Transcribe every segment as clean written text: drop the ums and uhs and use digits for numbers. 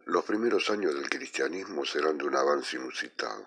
Los primeros años del cristianismo serán de un avance inusitado.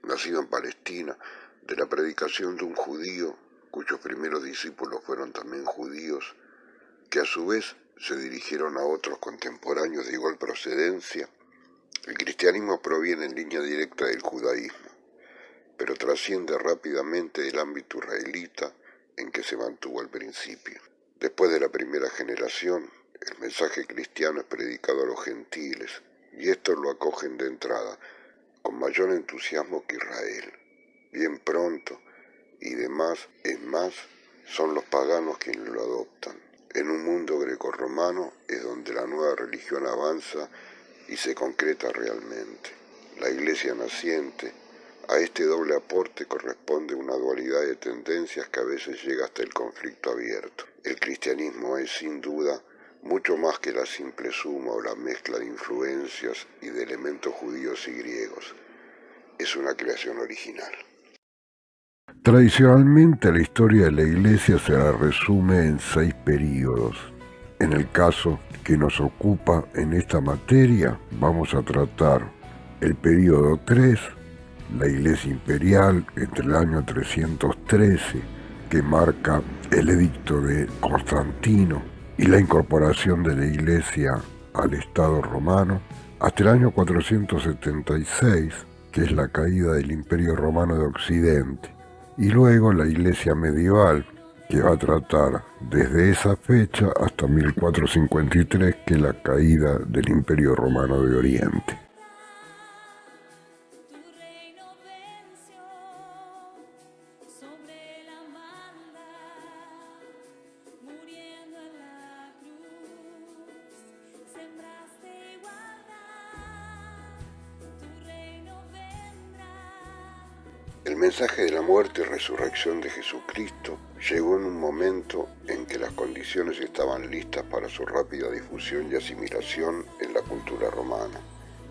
Nacido en Palestina, de la predicación de un judío, cuyos primeros discípulos fueron también judíos, que a su vez se dirigieron a otros contemporáneos de igual procedencia, el cristianismo proviene en línea directa del judaísmo, pero trasciende rápidamente el ámbito israelita en que se mantuvo al principio. Después de la primera generación, el mensaje cristiano es predicado a los gentiles, y estos lo acogen de entrada, con mayor entusiasmo que Israel. Bien pronto, y demás, es más, son los paganos quienes lo adoptan. En un mundo grecorromano es donde la nueva religión avanza y se concreta realmente. La iglesia naciente, a este doble aporte corresponde una dualidad de tendencias que a veces llega hasta el conflicto abierto. El cristianismo es, sin duda, mucho más que la simple suma o la mezcla de influencias y de elementos judíos y griegos. Es una creación original. Tradicionalmente la historia de la Iglesia se la resume en 6 períodos. En el caso que nos ocupa en esta materia, vamos a tratar el período 3, la Iglesia Imperial, entre el año 313, que marca el edicto de Constantino y la incorporación de la Iglesia al Estado romano, hasta el año 476, que es la caída del Imperio Romano de Occidente, y luego la Iglesia medieval, que va a tratar desde esa fecha hasta 1453, que es la caída del Imperio Romano de Oriente. El mensaje de la muerte y resurrección de Jesucristo llegó en un momento en que las condiciones estaban listas para su rápida difusión y asimilación en la cultura romana.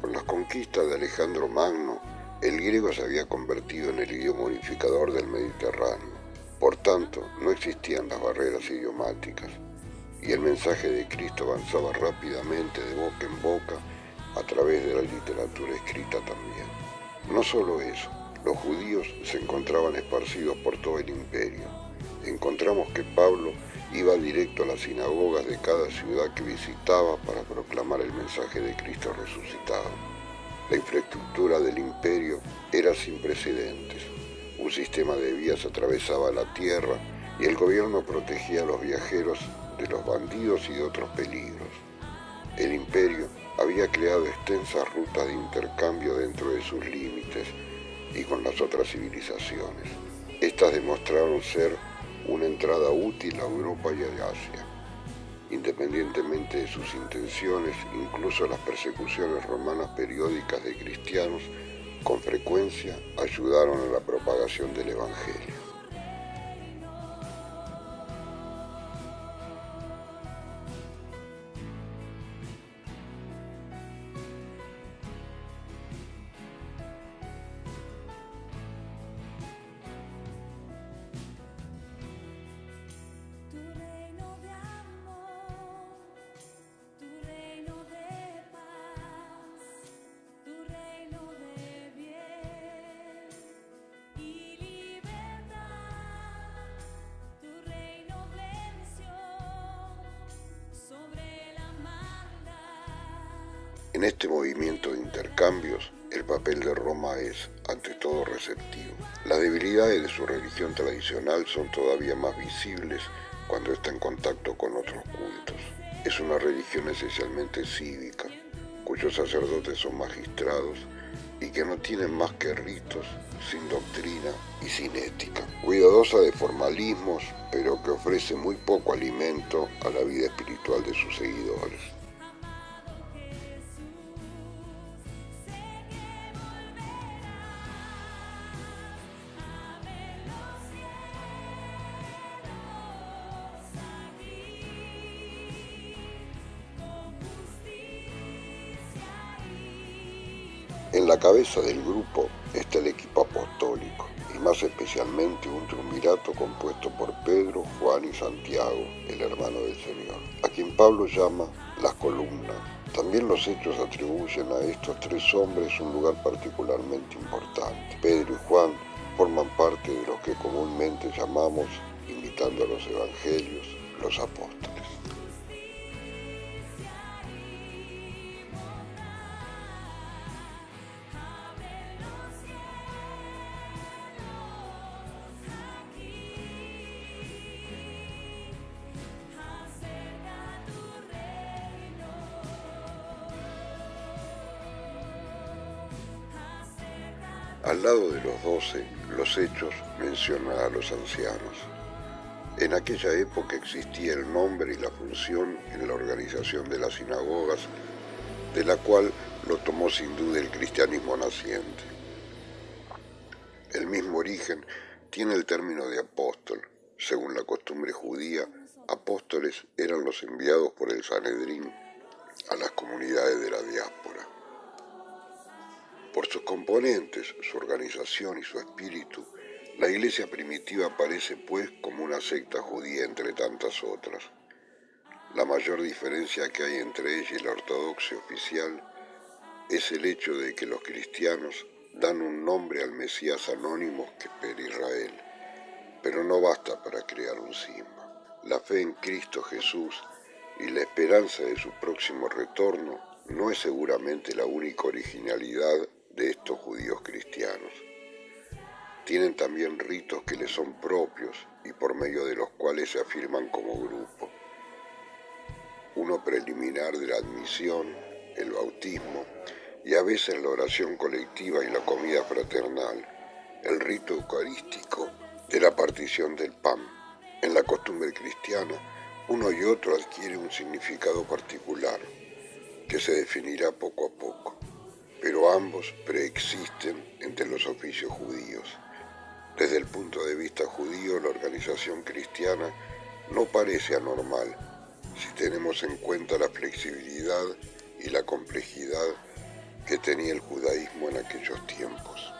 Con las conquistas de Alejandro Magno, el griego se había convertido en el idioma unificador del Mediterráneo. Por tanto, no existían las barreras idiomáticas, y el mensaje de Cristo avanzaba rápidamente de boca en boca a través de la literatura escrita también. No solo eso, los judíos se encontraban esparcidos por todo el imperio. Encontramos que Pablo iba directo a las sinagogas de cada ciudad que visitaba para proclamar el mensaje de Cristo resucitado. La infraestructura del imperio era sin precedentes. Un sistema de vías atravesaba la tierra y el gobierno protegía a los viajeros de los bandidos y de otros peligros. El imperio había creado extensas rutas de intercambio dentro de sus límites y con las otras civilizaciones. Estas demostraron ser una entrada útil a Europa y a Asia. Independientemente de sus intenciones, incluso las persecuciones romanas periódicas de cristianos con frecuencia ayudaron a la propagación del Evangelio. En este movimiento de intercambios, el papel de Roma es, ante todo, receptivo. Las debilidades de su religión tradicional son todavía más visibles cuando está en contacto con otros cultos. Es una religión esencialmente cívica, cuyos sacerdotes son magistrados y que no tienen más que ritos, sin doctrina y sin ética. Cuidadosa de formalismos, pero que ofrece muy poco alimento a la vida espiritual de sus seguidores. En la cabeza del grupo está el equipo apostólico, y más especialmente un triunvirato compuesto por Pedro, Juan y Santiago, el hermano del Señor, a quien Pablo llama las columnas, También los hechos atribuyen a estos tres hombres un lugar particularmente importante. Pedro y Juan forman parte de los que comúnmente llamamos, imitando a los evangelios, los apóstoles. Al lado de los 12, los Hechos mencionan a los ancianos. En aquella época existía el nombre y la función en la organización de las sinagogas, de la cual lo tomó sin duda el cristianismo naciente. El mismo origen tiene el término de apóstol. Según la costumbre judía, apóstoles eran los enviados por el Sanedrín a las comunidades de la diáspora. Por sus componentes, su organización y su espíritu, la iglesia primitiva aparece pues como una secta judía entre tantas otras. La mayor diferencia que hay entre ella y la ortodoxia oficial es el hecho de que los cristianos dan un nombre al Mesías anónimo que espera Israel, pero no basta para crear un cisma. La fe en Cristo Jesús y la esperanza de su próximo retorno no es seguramente la única originalidad de estos judíos cristianos. Tienen también ritos que les son propios y por medio de los cuales se afirman como grupo. Uno preliminar de la admisión, el bautismo, y a veces la oración colectiva y la comida fraternal, el rito eucarístico de la partición del pan. En la costumbre cristiana, uno y otro adquiere un significado particular, que se definirá poco a poco, pero ambos preexisten entre los oficios judíos. Desde el punto de vista judío, la organización cristiana no parece anormal si tenemos en cuenta la flexibilidad y la complejidad que tenía el judaísmo en aquellos tiempos.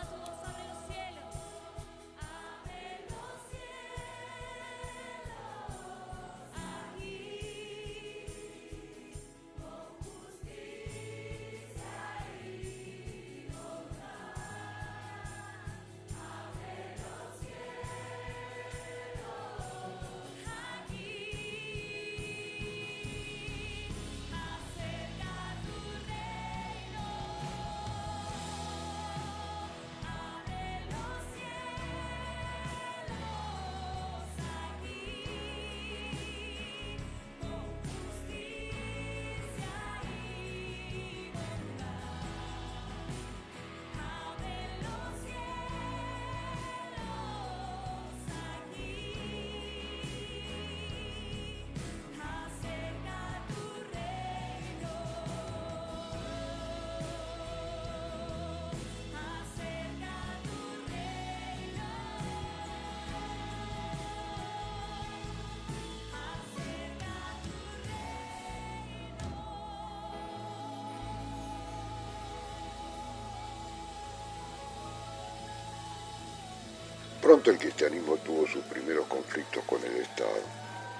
Pronto el cristianismo tuvo sus primeros conflictos con el Estado.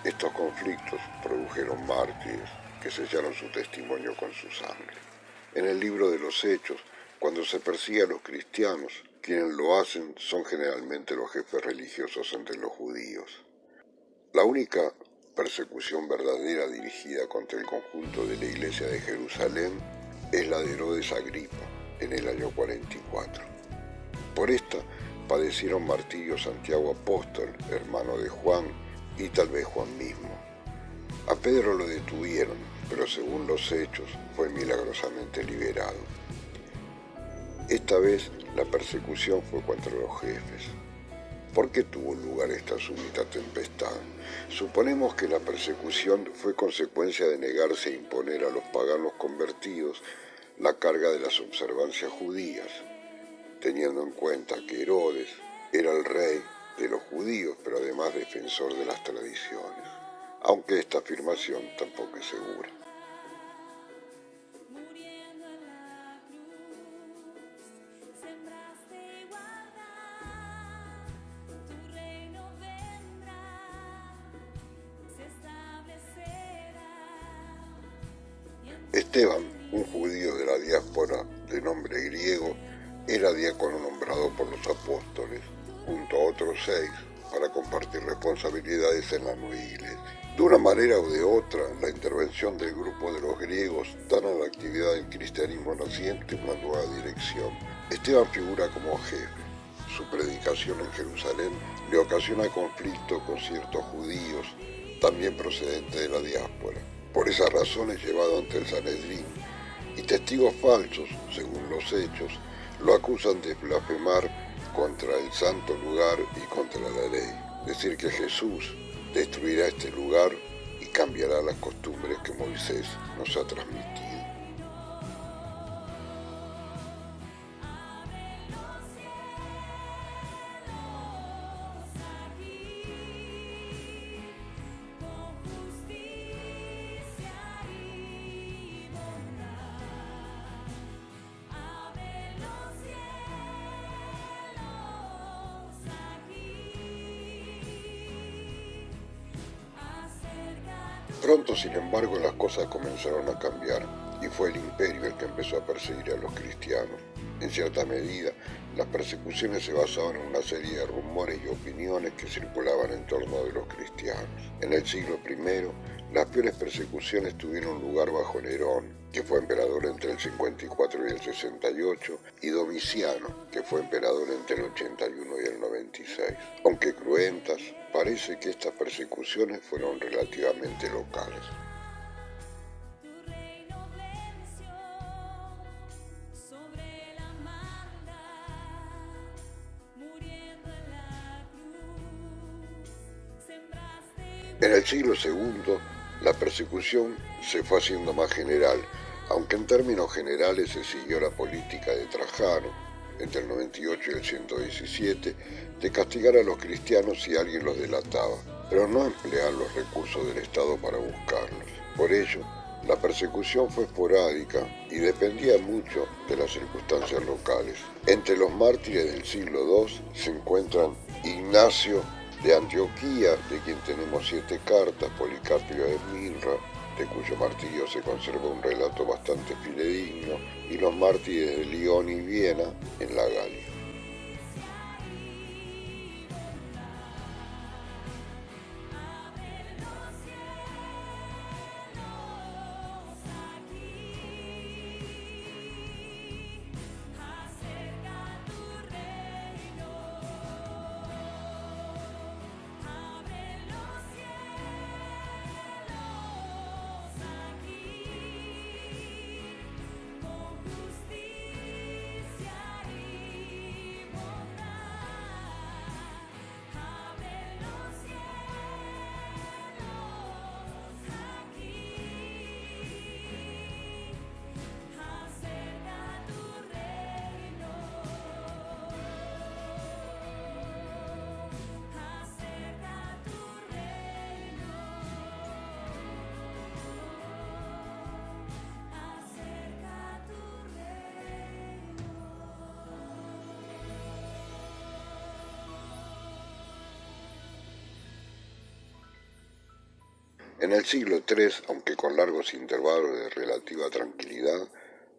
Estos conflictos produjeron mártires que sellaron su testimonio con su sangre. En el libro de los Hechos, cuando se persigue a los cristianos, quienes lo hacen son generalmente los jefes religiosos entre los judíos. La única persecución verdadera dirigida contra el conjunto de la iglesia de Jerusalén es la de Herodes Agripa en el año 44. Por esta padecieron martirio Santiago Apóstol, hermano de Juan, y tal vez Juan mismo. A Pedro lo detuvieron, pero según los hechos fue milagrosamente liberado. Esta vez la persecución fue contra los jefes. ¿Por qué tuvo lugar esta súbita tempestad? Suponemos que la persecución fue consecuencia de negarse a imponer a los paganos convertidos la carga de las observancias judías, teniendo en cuenta que Herodes era el rey de los judíos, pero además defensor de las tradiciones, aunque esta afirmación tampoco es segura. Esteban, un judío de la diáspora de nombre griego, era diácono nombrado por los apóstoles, junto a otros 6, para compartir responsabilidades en la nueva iglesia. De una manera o de otra, la intervención del grupo de los griegos dan a la actividad del cristianismo naciente una nueva dirección. Esteban figura como jefe. Su predicación en Jerusalén le ocasiona conflicto con ciertos judíos, también procedentes de la diáspora. Por esas razones, llevado ante el Sanedrín, y testigos falsos, según los hechos, lo acusan de blasfemar contra el santo lugar y contra la ley. Decir que Jesús destruirá este lugar y cambiará las costumbres que Moisés nos ha transmitido. Pronto, sin embargo, las cosas comenzaron a cambiar y fue el imperio el que empezó a perseguir a los cristianos. En cierta medida, las persecuciones se basaban en una serie de rumores y opiniones que circulaban en torno de los cristianos. En el siglo I, las peores persecuciones tuvieron lugar bajo Nerón, que fue emperador entre el 54 y el 68, y Domiciano, que fue emperador entre el 81 y el 96. Aunque cruentas, parece que estas persecuciones fueron relativamente locales. En el siglo II, la persecución se fue haciendo más general, aunque en términos generales se siguió la política de Trajano, entre el 98 y el 117, de castigar a los cristianos si alguien los delataba, pero no emplear los recursos del Estado para buscarlos. Por ello, la persecución fue esporádica y dependía mucho de las circunstancias locales. Entre los mártires del siglo II se encuentran Ignacio de Antioquía, de quien tenemos 7 cartas, Policarpio de Mirra, de cuyo martirio se conserva un relato bastante fidedigno, y los mártires de Lyon y Viena, en la Galia. En el siglo III, aunque con largos intervalos de relativa tranquilidad,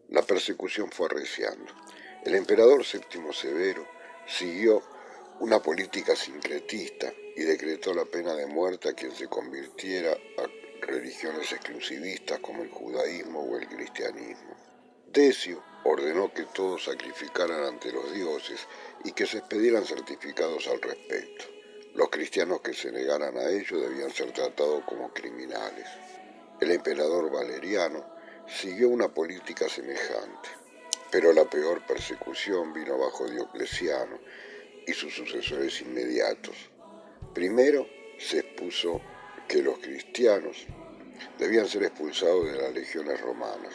la persecución fue arreciando. El emperador Séptimo Severo siguió una política sincretista y decretó la pena de muerte a quien se convirtiera a religiones exclusivistas como el judaísmo o el cristianismo. Decio ordenó que todos sacrificaran ante los dioses y que se expedieran certificados al respecto. Los cristianos que se negaran a ello debían ser tratados como criminales. El emperador Valeriano siguió una política semejante, pero la peor persecución vino bajo Diocleciano y sus sucesores inmediatos. Primero se expuso que los cristianos debían ser expulsados de las legiones romanas.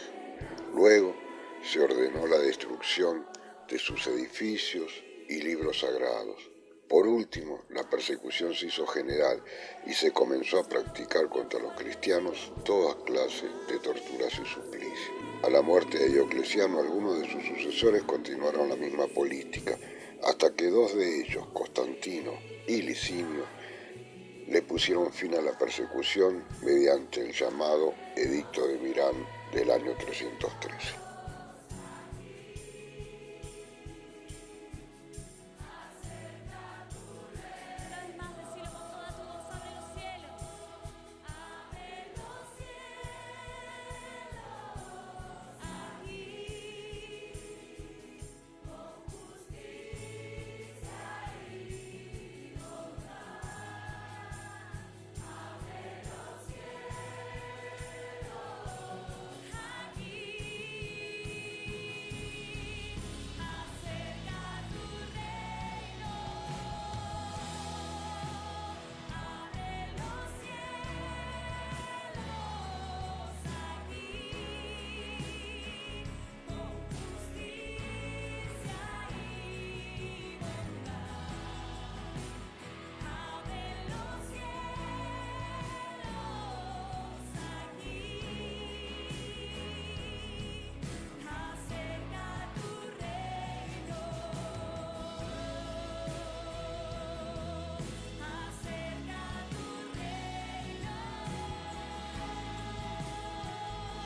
Luego se ordenó la destrucción de sus edificios y libros sagrados. Por último, la persecución se hizo general y se comenzó a practicar contra los cristianos todas clases de torturas y suplicios. A la muerte de Diocleciano, algunos de sus sucesores continuaron la misma política, hasta que 2 de ellos, Constantino y Licinio, le pusieron fin a la persecución mediante el llamado Edicto de Milán del año 313.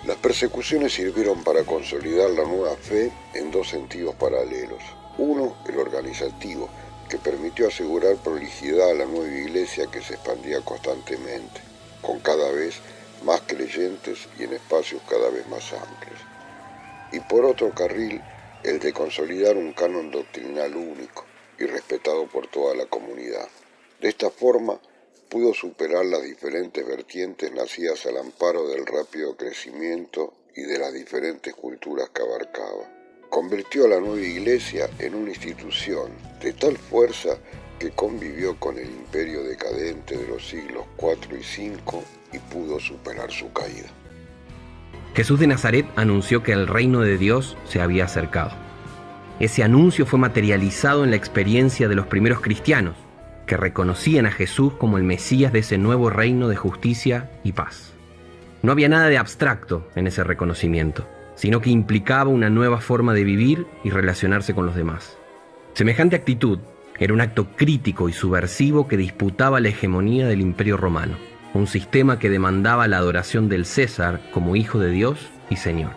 Las persecuciones sirvieron para consolidar la nueva fe en dos sentidos paralelos. Uno, el organizativo, que permitió asegurar prolijidad a la nueva iglesia que se expandía constantemente, con cada vez más creyentes y en espacios cada vez más amplios. Y por otro carril, el de consolidar un canon doctrinal único y respetado por toda la comunidad. De esta forma, pudo superar las diferentes vertientes nacidas al amparo del rápido crecimiento y de las diferentes culturas que abarcaba. Convirtió a la nueva iglesia en una institución de tal fuerza que convivió con el imperio decadente de los siglos IV y V y pudo superar su caída. Jesús de Nazaret anunció que el reino de Dios se había acercado. Ese anuncio fue materializado en la experiencia de los primeros cristianos, que reconocían a Jesús como el Mesías de ese nuevo reino de justicia y paz. No había nada de abstracto en ese reconocimiento, sino que implicaba una nueva forma de vivir y relacionarse con los demás. Semejante actitud era un acto crítico y subversivo que disputaba la hegemonía del Imperio Romano, un sistema que demandaba la adoración del César como hijo de Dios y Señor.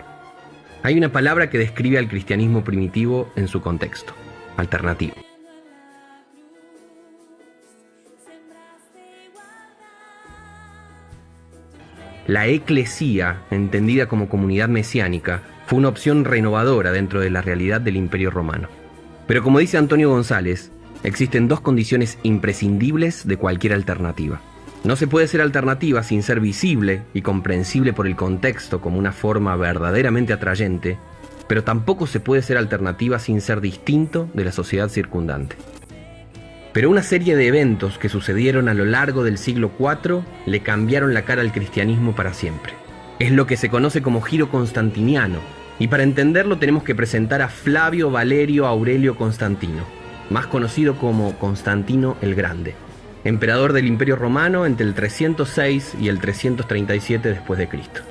Hay una palabra que describe al cristianismo primitivo en su contexto: alternativo. La eclesía, entendida como comunidad mesiánica, fue una opción renovadora dentro de la realidad del Imperio Romano. Pero como dice Antonio González, existen dos condiciones imprescindibles de cualquier alternativa. No se puede ser alternativa sin ser visible y comprensible por el contexto como una forma verdaderamente atrayente, pero tampoco se puede ser alternativa sin ser distinto de la sociedad circundante. Pero una serie de eventos que sucedieron a lo largo del siglo IV le cambiaron la cara al cristianismo para siempre. Es lo que se conoce como giro constantiniano, y para entenderlo tenemos que presentar a Flavio Valerio Aurelio Constantino, más conocido como Constantino el Grande, emperador del Imperio Romano entre el 306 y el 337 después de Cristo.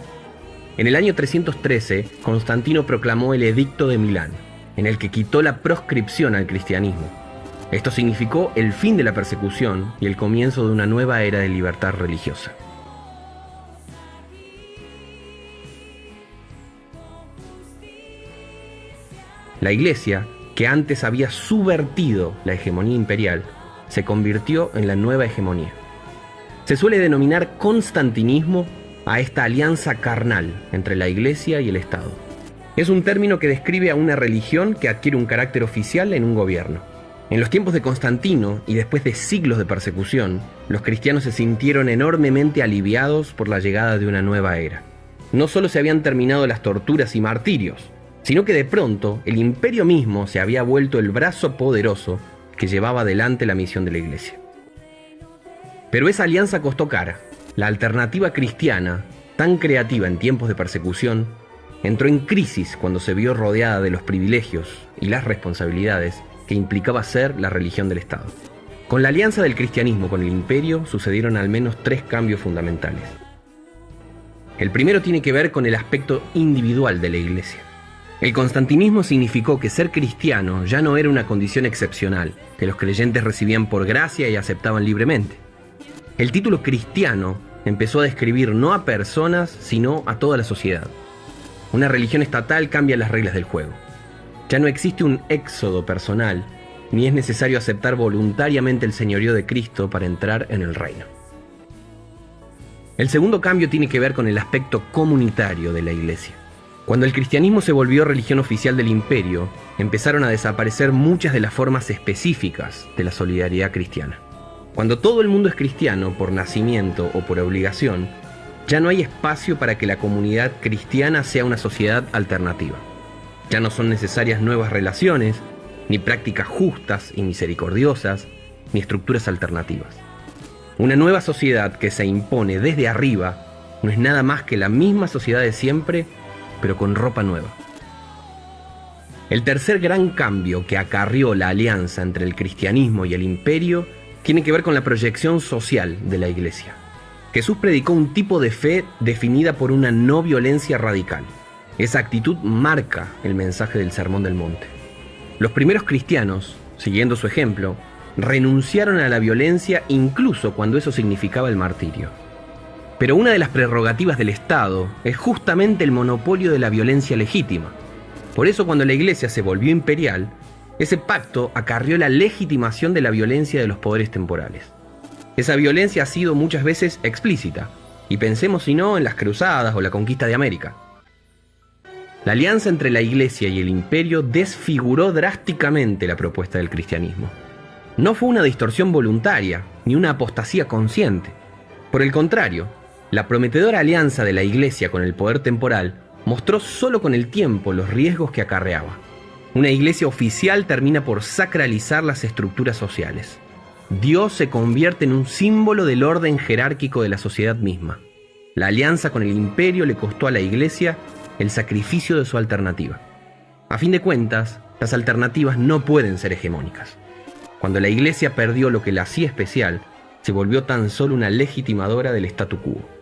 En el año 313, Constantino proclamó el Edicto de Milán, en el que quitó la proscripción al cristianismo. Esto significó el fin de la persecución y el comienzo de una nueva era de libertad religiosa. La Iglesia, que antes había subvertido la hegemonía imperial, se convirtió en la nueva hegemonía. Se suele denominar constantinismo a esta alianza carnal entre la Iglesia y el Estado. Es un término que describe a una religión que adquiere un carácter oficial en un gobierno. En los tiempos de Constantino, y después de siglos de persecución, los cristianos se sintieron enormemente aliviados por la llegada de una nueva era. No solo se habían terminado las torturas y martirios, sino que de pronto el imperio mismo se había vuelto el brazo poderoso que llevaba adelante la misión de la Iglesia. Pero esa alianza costó cara. La alternativa cristiana, tan creativa en tiempos de persecución, entró en crisis cuando se vio rodeada de los privilegios y las responsabilidades que implicaba ser la religión del Estado. Con la alianza del cristianismo con el imperio sucedieron al menos 3 cambios fundamentales. El primero tiene que ver con el aspecto individual de la Iglesia. El constantinismo significó que ser cristiano ya no era una condición excepcional, que los creyentes recibían por gracia y aceptaban libremente. El título cristiano empezó a describir no a personas, sino a toda la sociedad. Una religión estatal cambia las reglas del juego. Ya no existe un éxodo personal, ni es necesario aceptar voluntariamente el señorío de Cristo para entrar en el reino. El segundo cambio tiene que ver con el aspecto comunitario de la Iglesia. Cuando el cristianismo se volvió religión oficial del imperio, empezaron a desaparecer muchas de las formas específicas de la solidaridad cristiana. Cuando todo el mundo es cristiano por nacimiento o por obligación, ya no hay espacio para que la comunidad cristiana sea una sociedad alternativa. Ya no son necesarias nuevas relaciones, ni prácticas justas y misericordiosas, ni estructuras alternativas. Una nueva sociedad que se impone desde arriba no es nada más que la misma sociedad de siempre, pero con ropa nueva. El tercer gran cambio que acarrió la alianza entre el cristianismo y el imperio tiene que ver con la proyección social de la Iglesia. Jesús predicó un tipo de fe definida por una no violencia radical. Esa actitud marca el mensaje del Sermón del Monte. Los primeros cristianos, siguiendo su ejemplo, renunciaron a la violencia incluso cuando eso significaba el martirio. Pero una de las prerrogativas del Estado es justamente el monopolio de la violencia legítima. Por eso cuando la Iglesia se volvió imperial, ese pacto acarrió la legitimación de la violencia de los poderes temporales. Esa violencia ha sido muchas veces explícita, y pensemos si no en las cruzadas o la conquista de América. La alianza entre la Iglesia y el imperio desfiguró drásticamente la propuesta del cristianismo. No fue una distorsión voluntaria, ni una apostasía consciente. Por el contrario, la prometedora alianza de la Iglesia con el poder temporal mostró solo con el tiempo los riesgos que acarreaba. Una Iglesia oficial termina por sacralizar las estructuras sociales. Dios se convierte en un símbolo del orden jerárquico de la sociedad misma. La alianza con el imperio le costó a la Iglesia el sacrificio de su alternativa. A fin de cuentas, las alternativas no pueden ser hegemónicas. Cuando la Iglesia perdió lo que la hacía especial, se volvió tan solo una legitimadora del statu quo.